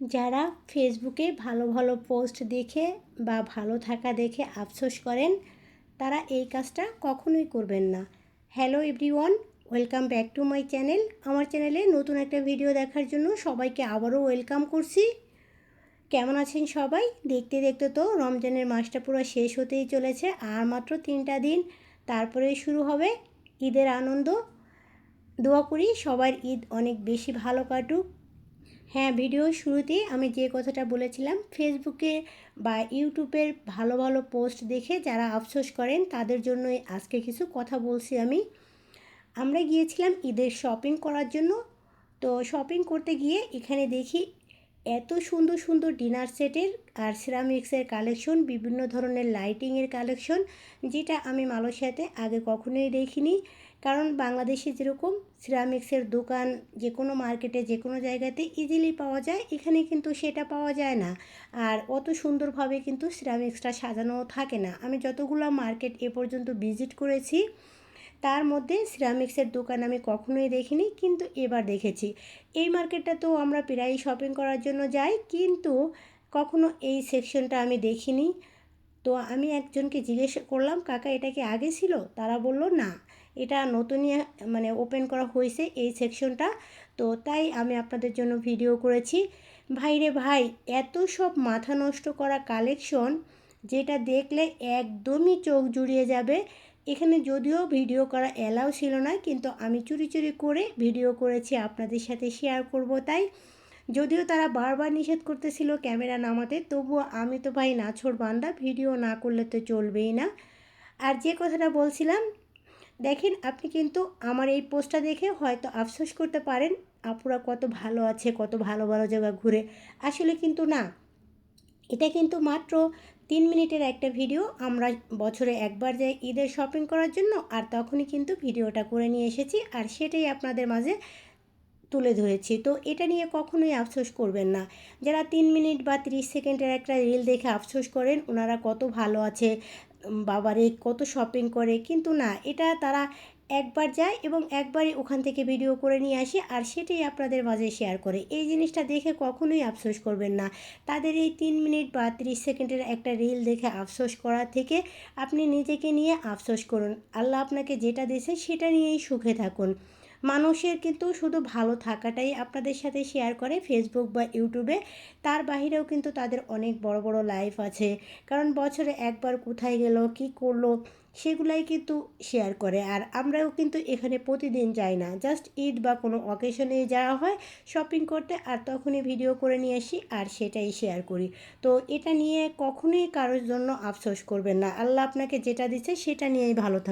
যারা ফেসবুকে ভালো ভালো পোস্ট দেখে বা ভালো থাকা দেখে আফসোস করেন, তারা এই কাজটা কখনোই করবেন না। Hello everyone, welcome back to my channel. আমার চ্যানেলে নতুন একটা ভিডিও দেখার জন্য সবাইকে আবারও ওয়েলকাম করছি। কেমন আছেন সবাই? দেখতে দেখতে তো রমজানের মাসটা পুরো শেষ হতেই চলেছে, আর মাত্র 3টা দিন, তারপরেই শুরু হবে ঈদের আনন্দ। দোয়া করি সবার ঈদ অনেক বেশি ভালো কাটুক। হ্যাঁ, ভিডিওর শুরুতে আমি যে কথাটা বলেছিলাম, ফেসবুকে বা ইউটিউবের ভালো ভালো পোস্ট দেখে যারা আফসোস করেন তাদের জন্যই আজকে কিছু কথা বলছি আমি। আমরা গিয়েছিলাম ঈদের শপিং করার জন্য। তো শপিং করতে গিয়ে এখানে দেখি এত সুন্দর সুন্দর ডিনার সেটের আর সিরামিক্সের কালেকশন, বিভিন্ন ধরনের লাইটিংয়ের কালেকশন, যেটা আমি মালয়েশিয়াতে আগে কখনোই দেখিনি। কারণ বাংলাদেশে যেরকম সিরামিক্সের দোকান যে কোনো মার্কেটে যে কোনো জায়গাতে ইজিলি পাওয়া যায়, এখানে কিন্তু সেটা পাওয়া যায় না। আর অত সুন্দরভাবে কিন্তু সিরামিক্সটা সাজানোও থাকে না। আমি যতগুলো মার্কেট এ পর্যন্ত ভিজিট করেছি, তার মধ্যে সিরামিক্সের দোকান আমি কখনোই দেখিনি, কিন্তু এবার দেখেছি। এই মার্কেটটা তো আমরা প্রায়ই শপিং করার জন্য যাই, কিন্তু কখনো এই সেকশনটা আমি দেখিনি। তো আমি একজনকে জিজ্ঞেস করলাম, কাকা এটা কি আগে ছিল? তারা বলল না, এটা নতুনই মানে ওপেন করা হয়েছে এই সেকশনটা। তো তাই আমি আপনাদের জন্য ভিডিও করেছি। ভাইরে ভাই, এত সব মাথা নষ্ট করা কালেকশন, যেটা দেখলে একদমই চোখ জুড়িয়ে যাবে। এখানে যদিও ভিডিও করা অ্যালাউ ছিল না, কিন্তু আমি চুরি চুরি করে ভিডিও করেছি, আপনাদের সাথে শেয়ার করব তাই। যদিও তারা বারবার নিষেধ করতেছিল ক্যামেরা নামাতে, তবুও আমি তো ভাই নাছোড় বান্দা, ভিডিও না করলে তো চলবেই না। আর যে কথাটা বলছিলাম, দেখেন আপনি কিন্তু আমার এই পোস্টটা দেখে হয়তো আফসোস করতে পারেন, আপুরা কত ভালো আছে, কত ভালো ভালো জায়গা ঘুরে। আসলে কিন্তু না, এটা কিন্তু মাত্র 3 মিনিটের একটা ভিডিও। আমরা বছরে একবার যাই ঈদের শপিং করার জন্য, আর তখনই কিন্তু ভিডিওটা করে নিয়ে এসেছি, আর সেটাই আপনাদের মাঝে তুলে ধরেছি। তো এটা নিয়ে কখনোই আফসোস করবেন না। যারা 3 মিনিট বা 30 সেকেন্ডের একটা রিল দেখে আফসোস করেন ওনারা কত ভালো আছে, বাবারে কত শপিং করে, কিন্তু না, এটা তারা একবার যায় এবং একবারই ওখান থেকে ভিডিও করে নিয়ে আসে, আর সেটাই আপনাদের মাঝে শেয়ার করে। এই জিনিসটা দেখে কখনোই আফসোস করবেন না। তাদের এই 3 মিনিট বা 30 সেকেন্ডের একটা রিল দেখে আফসোস করার থেকে আপনি নিজেকে নিয়ে আফসোস করুন। আল্লাহ আপনাকে যেটা দিয়েছে সেটা নিয়েই সুখে থাকুন। মানুষের কিন্তু শুধু ভালো থাকাটাই আপনাদের সাথে শেয়ার করে ফেসবুক বা ইউটিউবে, তার বাহিরেও কিন্তু তাদের অনেক বড় বড় লাইফ আছে। কারণ বছরে একবার কোথায় গেল, কি করলো, সেগুলাই কিন্তু শেয়ার করে। আর আমরাও কিন্তু এখানে প্রতিদিন যাই না, জাস্ট ঈদ বা কোনো অকেশনে যাওয়া হয় শপিং করতে, আর তখনই ভিডিও করে নিয়ে আসি আর সেটাই শেয়ার করি। তো এটা নিয়ে কখনোই কারোর জন্য আফসোস করবেন না। আল্লাহ আপনাকে যেটা দিচ্ছে সেটা নিয়েই ভালো থাকুন।